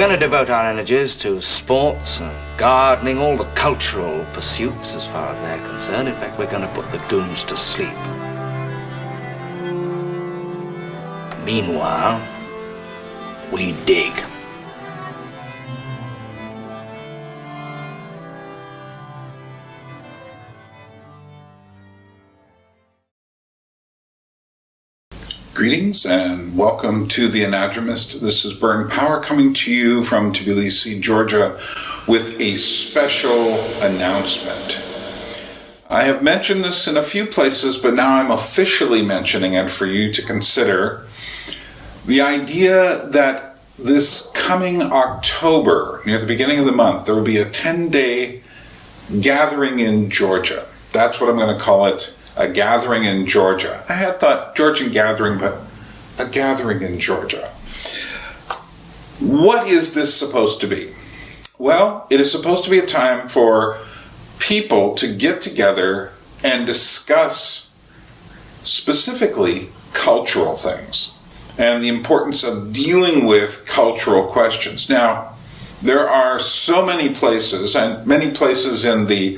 going to devote our energies to sports and gardening, all the cultural pursuits as far as they're concerned. In fact, we're going to put the goons to sleep. Meanwhile, we dig. Greetings and welcome to the Anadromist. This is Burn Power coming to you from Tbilisi, Georgia, with a special announcement. I have mentioned this in a few places, but now I'm officially mentioning it for you to consider. The idea that this coming October, near the beginning of the month, there will be a 10-day gathering in Georgia. That's what I'm going to call it. A gathering in Georgia. I had thought Georgian gathering, but a gathering in Georgia. What is this supposed to be? Well, it is supposed to be a time for people to get together and discuss specifically cultural things and the importance of dealing with cultural questions. Now, there are so many places, and many places in the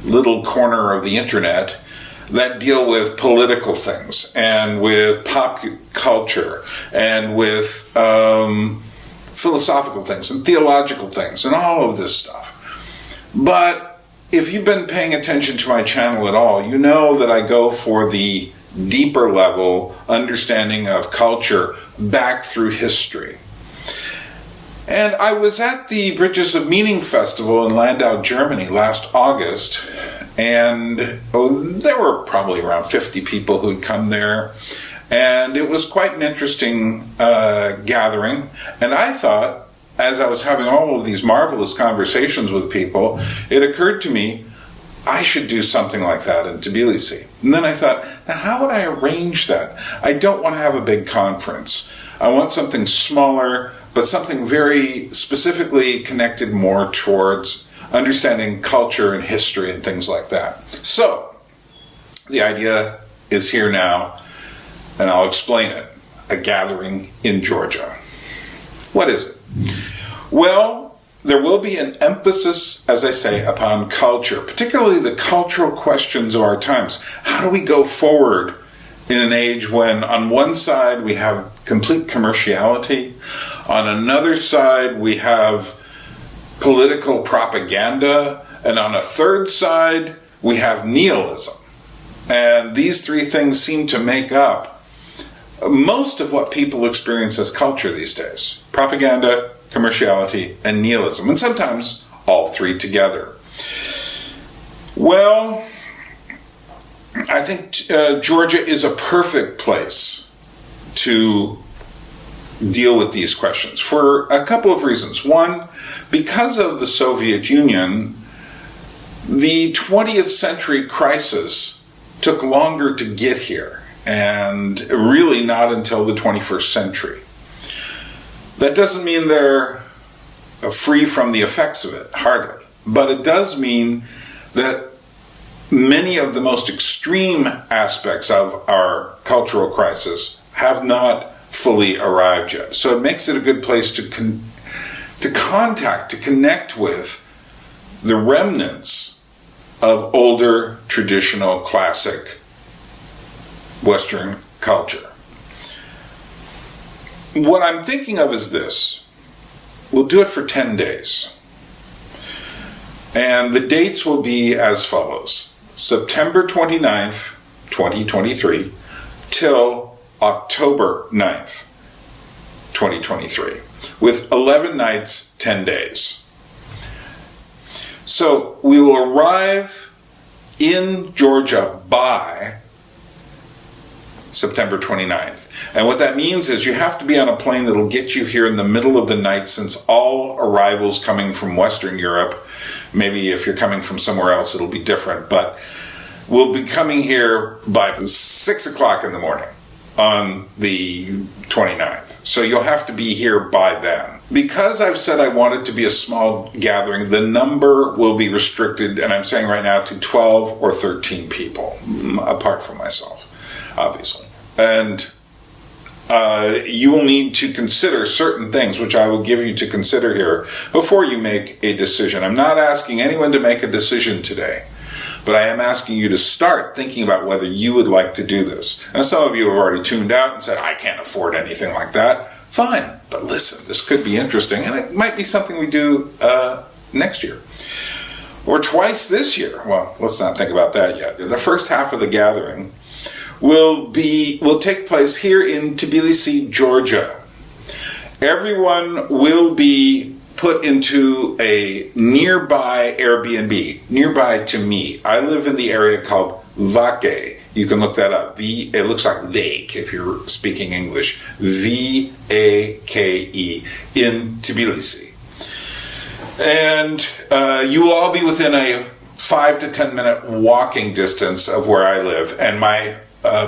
little corner of the internet, that deal with political things and with pop culture and with philosophical things and theological things and all of this stuff. But if you've been paying attention to my channel at all, you know that I go for the deeper level understanding of culture back through history. And I was at the Bridges of Meaning Festival in Landau, Germany last August, and there were probably around 50 people who had come there, and it was quite an interesting gathering. And I thought, as I was having all of these marvelous conversations with people, it occurred to me, I should do something like that in Tbilisi. And then I thought, now how would I arrange that? I don't want to have a big conference. I want something smaller, but something very specifically connected more towards understanding culture and history and things like that. So, the idea is here now, and I'll explain it. A gathering in Georgia. What is it? Well, there will be an emphasis, as I say, upon culture, particularly the cultural questions of our times. How do we go forward in an age when on one side we have complete commerciality, on another side we have political propaganda, and on a third side we have nihilism. And these three things seem to make up most of what people experience as culture these days. Propaganda, commerciality, and nihilism, and sometimes all three together. Well, I think Georgia is a perfect place to deal with these questions for a couple of reasons. One, because of the Soviet Union, the 20th century crisis took longer to get here, and really not until the 21st century. That doesn't mean they're free from the effects of it, hardly. But it does mean that many of the most extreme aspects of our cultural crisis have not fully arrived yet. So it makes it a good place to connect with the remnants of older, traditional, classic Western culture. What I'm thinking of is this. We'll do it for 10 days. And the dates will be as follows. September 29th, 2023, till October 9th, 2023, with 11 nights, 10 days. So we will arrive in Georgia by September 29th. And what that means is you have to be on a plane that'll get you here in the middle of the night, since all arrivals coming from Western Europe, maybe if you're coming from somewhere else it'll be different, but we'll be coming here by 6 o'clock in the morning on the 29th. So you'll have to be here by then. Because I've said I want it to be a small gathering, the number will be restricted, and I'm saying right now, to 12 or 13 people, apart from myself, obviously. And you will need to consider certain things, which I will give you to consider here before you make a decision. I'm not asking anyone to make a decision today, but I am asking you to start thinking about whether you would like to do this. And some of you have already tuned out and said, I can't afford anything like that. Fine, but listen, this could be interesting, and it might be something we do next year. Or twice this year. Well, let's not think about that yet. The first half of the gathering will take place here in Tbilisi, Georgia. Everyone will be put into a nearby Airbnb, nearby to me. I live in the area called Vake. You can look that up. It looks like Vake if you're speaking English. V-A-K-E in Tbilisi. And you will all be within a 5 to 10 minute walking distance of where I live, and my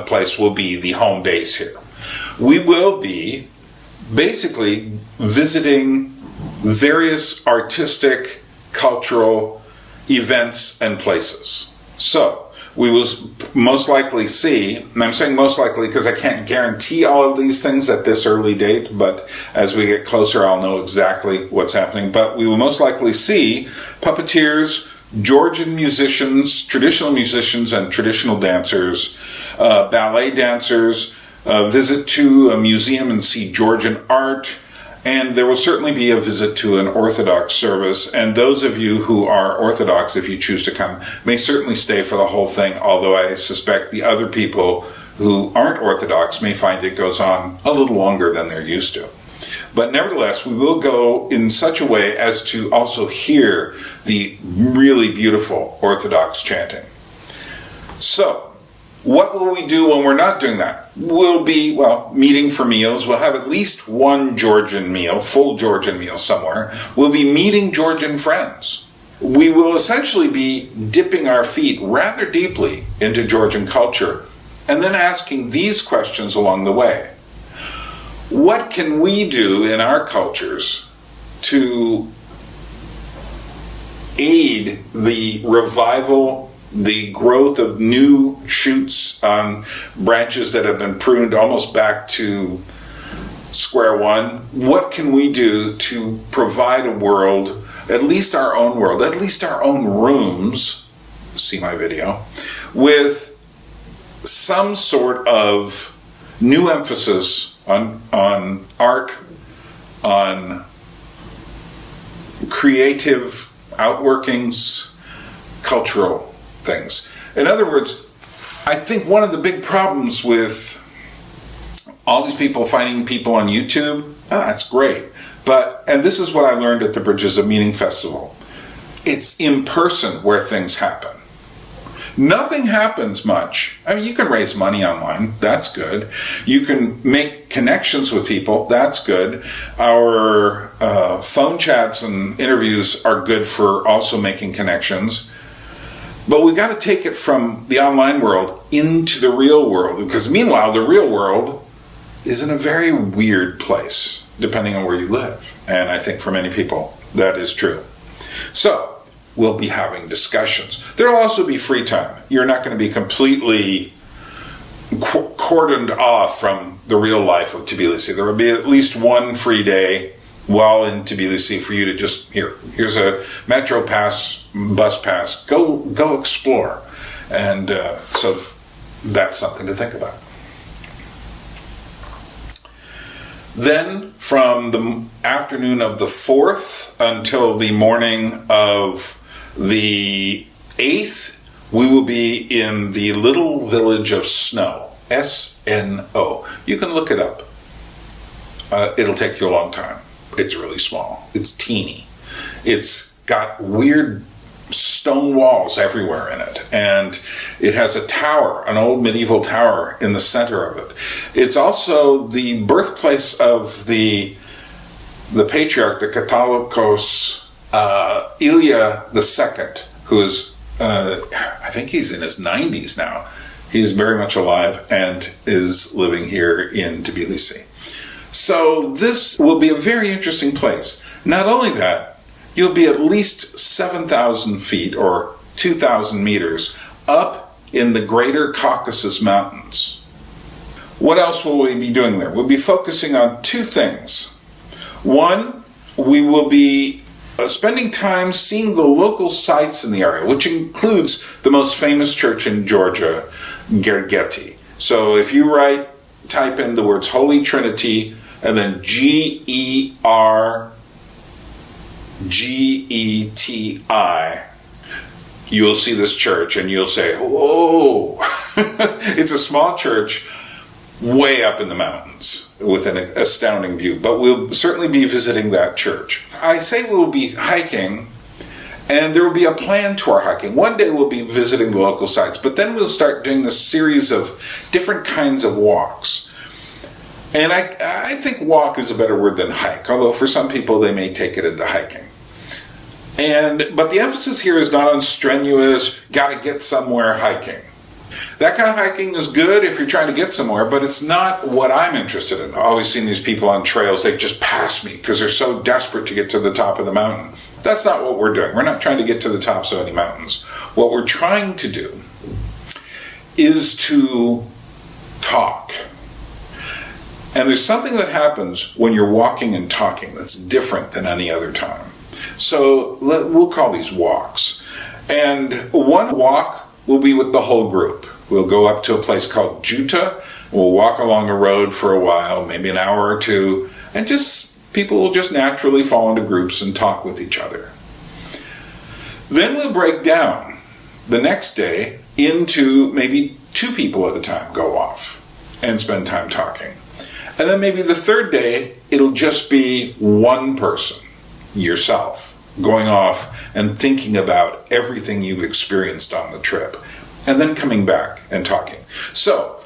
place will be the home base here. We will be basically visiting various artistic, cultural events and places. So, we will most likely see, and I'm saying most likely because I can't guarantee all of these things at this early date, but as we get closer I'll know exactly what's happening. But we will most likely see puppeteers, Georgian musicians, traditional musicians and traditional dancers, ballet dancers, visit to a museum and see Georgian art, and there will certainly be a visit to an Orthodox service. And those of you who are Orthodox, if you choose to come, may certainly stay for the whole thing, although I suspect the other people who aren't Orthodox may find it goes on a little longer than they're used to. But nevertheless, we will go in such a way as to also hear the really beautiful Orthodox chanting. So, what will we do when we're not doing that? We'll be, meeting for meals. We'll have at least one Georgian meal, full Georgian meal somewhere. We'll be meeting Georgian friends. We will essentially be dipping our feet rather deeply into Georgian culture and then asking these questions along the way. What can we do in our cultures to aid the revival, the growth of new shoots on branches that have been pruned almost back to square one? What can we do to provide a world, at least our own world, at least our own rooms, see my video, with some sort of new emphasis on art, on creative outworkings, cultural things. In other words, I think one of the big problems with all these people finding people on YouTube, that's great. And this is what I learned at the Bridges of Meaning Festival. It's in person where things happen. Nothing happens much. I mean, you can raise money online. That's good. You can make connections with people. That's good. Our phone chats and interviews are good for also making connections. But we've got to take it from the online world into the real world, because meanwhile, the real world is in a very weird place, depending on where you live. And I think for many people, that is true. So, we'll be having discussions. There will also be free time. You're not going to be completely cordoned off from the real life of Tbilisi. There will be at least one free day while in Tbilisi for you to just, here's a metro pass, bus pass, go explore. And so that's something to think about. Then from the afternoon of the 4th until the morning of the 8th, we will be in the little village of Snow, S-N-O. You can look it up. It'll take you a long time. It's really small. It's teeny. It's got weird stone walls everywhere in it. And it has a tower, an old medieval tower in the center of it. It's also the birthplace of the patriarch, the Catholicos, Ilya II, who is, I think he's in his 90s now. He's very much alive and is living here in Tbilisi. So this will be a very interesting place. Not only that, you'll be at least 7,000 feet or 2,000 meters up in the Greater Caucasus Mountains. What else will we be doing there? We'll be focusing on two things. One, we will be spending time seeing the local sites in the area, which includes the most famous church in Georgia, Gergeti. So if you type in the words Holy Trinity and then Gergeti, you'll see this church and you'll say, whoa. It's a small church way up in the mountains with an astounding view, but we'll certainly be visiting that church. I say we'll be hiking, and there will be a plan to our hiking. One day we'll be visiting the local sites, but then we'll start doing this series of different kinds of walks. And I think walk is a better word than hike, although for some people they may take it into hiking. But the emphasis here is not on strenuous, gotta get somewhere hiking. That kind of hiking is good if you're trying to get somewhere, but it's not what I'm interested in. I've always seen these people on trails, they just pass me because they're so desperate to get to the top of the mountain. That's not what we're doing. We're not trying to get to the tops of any mountains. What we're trying to do is to talk. And there's something that happens when you're walking and talking that's different than any other time. So we'll call these walks. And one walk will be with the whole group. We'll go up to a place called Juta. We'll walk along a road for a while, maybe an hour or two, and people will just naturally fall into groups and talk with each other. Then we'll break down the next day into maybe 2 people at a time go off and spend time talking. And then maybe the third day, it'll just be one person, yourself, going off and thinking about everything you've experienced on the trip, and then coming back and talking. So,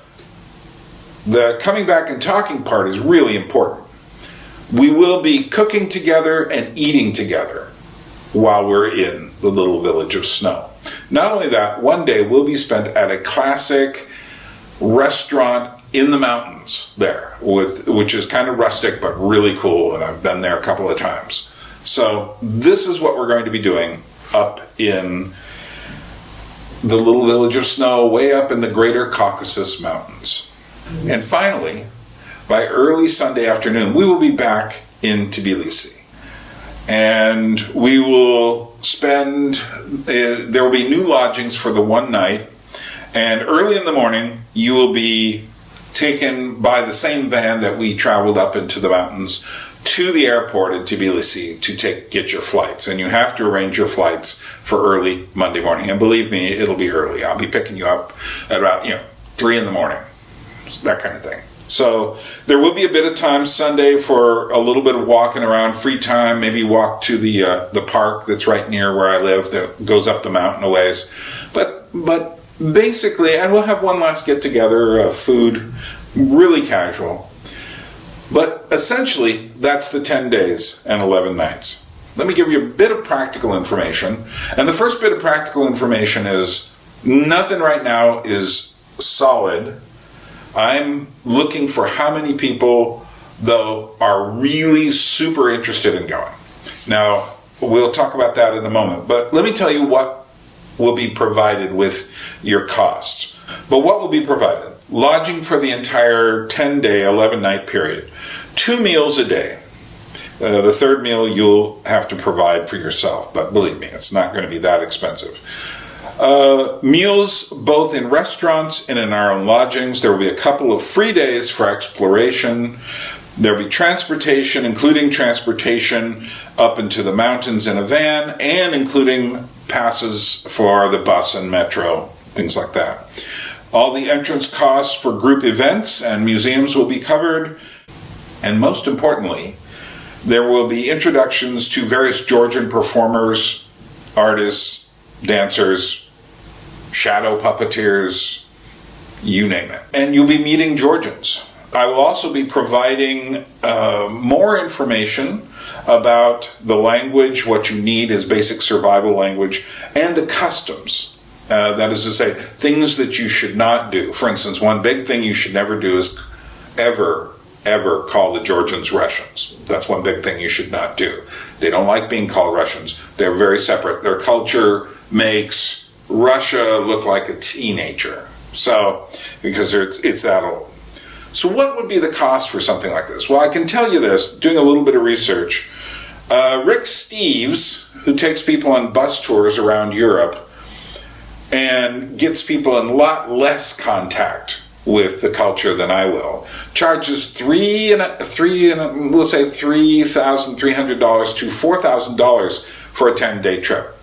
the coming back and talking part is really important. We will be cooking together and eating together while we're in the little village of snow. Not only that, one day will be spent at a classic restaurant in the mountains there, which is kind of rustic but really cool, and I've been there a couple of times. So this is what we're going to be doing up in the little village of snow, way up in the greater Caucasus Mountains. And finally, by early Sunday afternoon, we will be back in Tbilisi. And we will there will be new lodgings for the one night. And early in the morning, you will be taken by the same van that we traveled up into the mountains to the airport in Tbilisi to get your flights. And you have to arrange your flights for early Monday morning. And believe me, it'll be early. I'll be picking you up at about 3 in the morning, that kind of thing. So there will be a bit of time Sunday for a little bit of walking around, free time, maybe walk to the park that's right near where I live that goes up the mountain a ways. But basically, and we'll have one last get-together, food, really casual. But essentially, that's the 10 days and 11 nights. Let me give you a bit of practical information. And the first bit of practical information is nothing right now is solid. I'm looking for how many people, though, are really super interested in going. Now, we'll talk about that in a moment. But let me tell you what will be provided with your costs. But what will be provided? Lodging for the entire 10-day, 11-night period. 2 meals a day. The third meal you'll have to provide for yourself, but believe me, it's not going to be that expensive. Meals both in restaurants and in our own lodgings. There will be a couple of free days for exploration. There will be transportation, including transportation up into the mountains in a van, and including passes for the bus and metro, things like that. All the entrance costs for group events and museums will be covered. And most importantly, there will be introductions to various Georgian performers, artists, dancers, shadow puppeteers, you name it. And you'll be meeting Georgians. I will also be providing more information about the language, what you need as basic survival language, and the customs. That is to say, things that you should not do. For instance, one big thing you should never do is ever call the Georgians Russians. That's one big thing you should not do. They don't like being called Russians. They're very separate. Their culture makes Russia look like a teenager. So, because it's that old. So what would be the cost for something like this? Well, I can tell you this, doing a little bit of research. Rick Steves, who takes people on bus tours around Europe and gets people in a lot less contact with the culture than I will, charges $3,300 to $4,000 for a 10-day trip.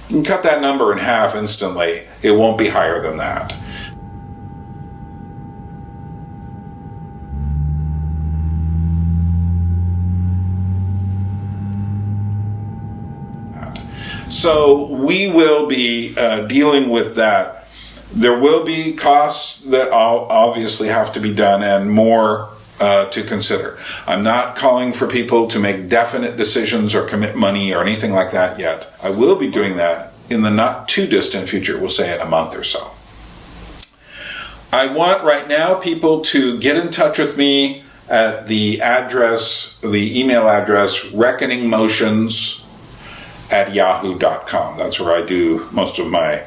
You can cut that number in half instantly. It won't be higher than that. So we will be dealing with that. There will be costs that obviously have to be done and more to consider. I'm not calling for people to make definite decisions or commit money or anything like that yet. I will be doing that in the not too distant future, we'll say in a month or so. I want right now people to get in touch with me at the email address reckoningmotions@yahoo.com. That's where I do most of my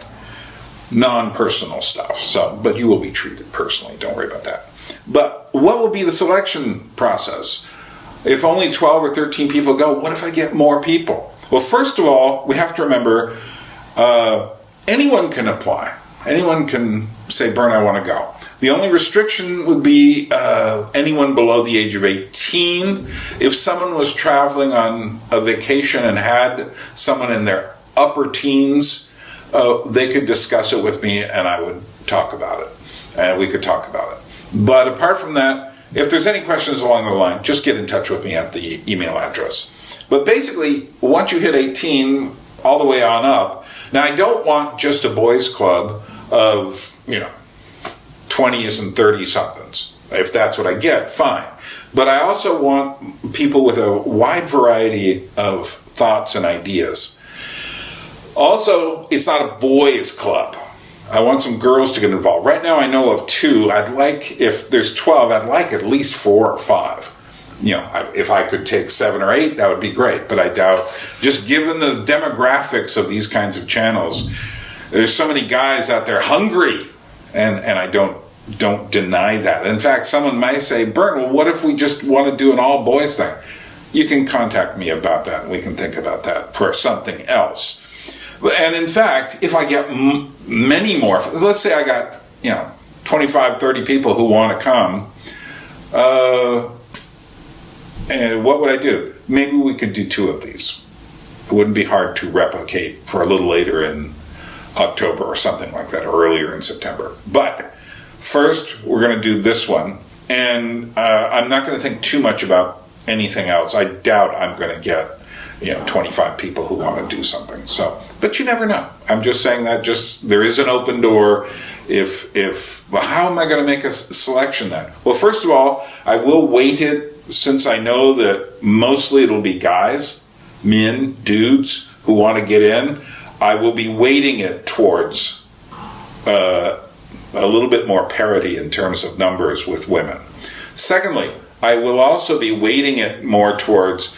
non-personal stuff. But you will be treated personally, don't worry about that. But what will be the selection process? If only 12 or 13 people go, what if I get more people? Well, first of all, we have to remember anyone can apply. Anyone can say, Bern, I want to go. The only restriction would be anyone below the age of 18. If someone was traveling on a vacation and had someone in their upper teens, they could discuss it with me and I would talk about it. And we could talk about it. But apart from that, if there's any questions along the line, just get in touch with me at the email address. But basically, once you hit 18, all the way on up, now I don't want just a boys club of, 20s and 30-somethings. If that's what I get, fine. But I also want people with a wide variety of thoughts and ideas. Also, it's not a boys club. I want some girls to get involved. Right now I know of 2. I'd like, if there's 12, I'd like at least 4 or 5. If I could take 7 or 8, that would be great. But I doubt, just given the demographics of these kinds of channels, there's so many guys out there hungry, and I don't deny that. In fact, someone might say, Bern, well, what if we just want to do an all-boys thing? You can contact me about that, and we can think about that for something else. And in fact, if I get many more, let's say I got, 25, 30 people who want to come, and what would I do? Maybe we could do 2 of these. It wouldn't be hard to replicate for a little later in October or something like that, earlier in September. But first, we're going to do this one, and I'm not going to think too much about anything else. I doubt I'm going to get 25 people who want to do something. So, but you never know. I'm just saying that there is an open door. Well, how am I going to make a selection then? Well, first of all, I will weight it, since I know that mostly it'll be guys, men, dudes who want to get in. I will be weighting it towards a little bit more parity in terms of numbers with women. Secondly, I will also be weighting it more towards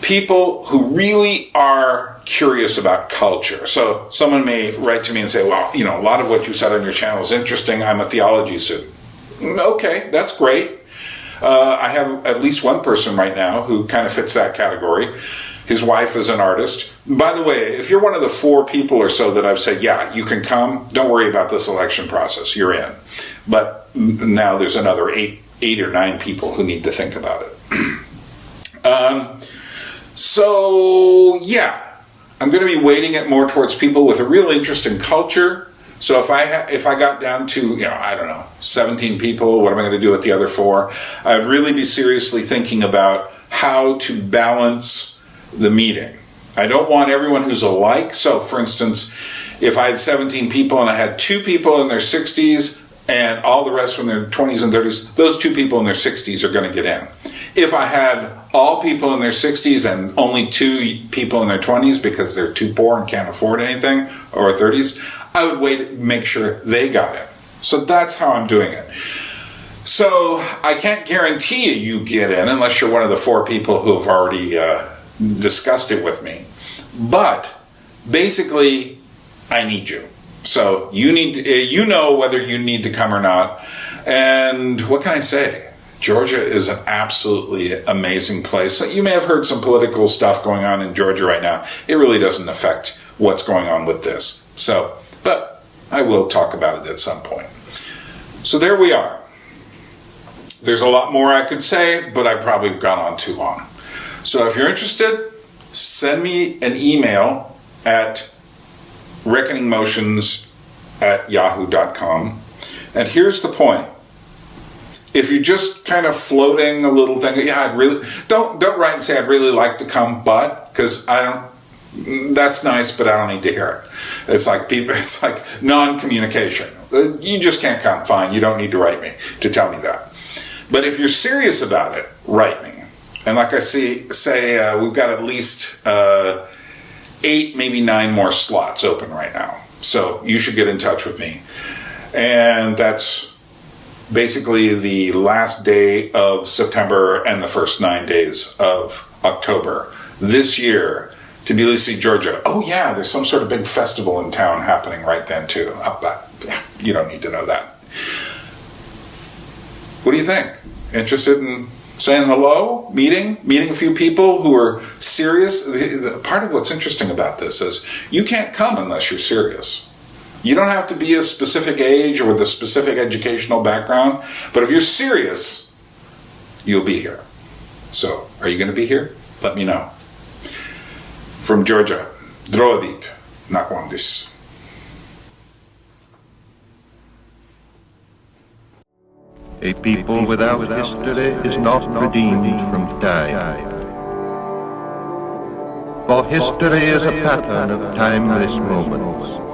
people who really are curious about culture. So someone may write to me and say, well, a lot of what you said on your channel is interesting. I'm a theology student. Okay, that's great. I have at least one person right now who kind of fits that category. His wife is an artist. By the way, if you're one of the 4 people or so that I've said, yeah, you can come, don't worry about the selection process, you're in. But now there's another 8 or 9 people who need to think about it. I'm going to be weighting it more towards people with a real interest in culture. So if I got down to, 17 people, what am I going to do with the other 4? I would really be seriously thinking about how to balance the meeting. I don't want everyone who's alike. So, for instance, if I had 17 people and I had 2 people in their 60s and all the rest from their 20s and 30s, those 2 people in their 60s are going to get in. If I had all people in their 60s and only 2 people in their 20s because they're too poor and can't afford anything, or 30s, I would make sure they got in. So that's how I'm doing it. So I can't guarantee you get in unless you're one of the 4 people who have already discussed it with me. But basically, I need you. So you know whether you need to come or not. And what can I say? Georgia is an absolutely amazing place. You may have heard some political stuff going on in Georgia right now. It really doesn't affect what's going on with this. So, but I will talk about it at some point. So there we are. There's a lot more I could say, but I've probably gone on too long. So if you're interested, send me an email at reckoningmotions@yahoo.com. And here's the point. If you're just kind of floating a little thing, don't write and say I'd really like to come, but, because that's nice, but I don't need to hear it. It's like non-communication. You just can't come, fine, you don't need to write me to tell me that. But if you're serious about it, write me. And like I say, we've got at least 8, maybe 9 more slots open right now. So you should get in touch with me. And that's basically the last day of September and the first 9 days of October. This year, Tbilisi, Georgia. Oh yeah, there's some sort of big festival in town happening right then too. You don't need to know that. What do you think? Interested in saying hello, meeting a few people who are serious? Part of what's interesting about this is you can't come unless you're serious. You don't have to be a specific age or with a specific educational background, but if you're serious, you'll be here. So, are you going to be here? Let me know. From Georgia, Zdravit, Nakondis. A people without history is not redeemed from time. For history is a pattern of timeless moments.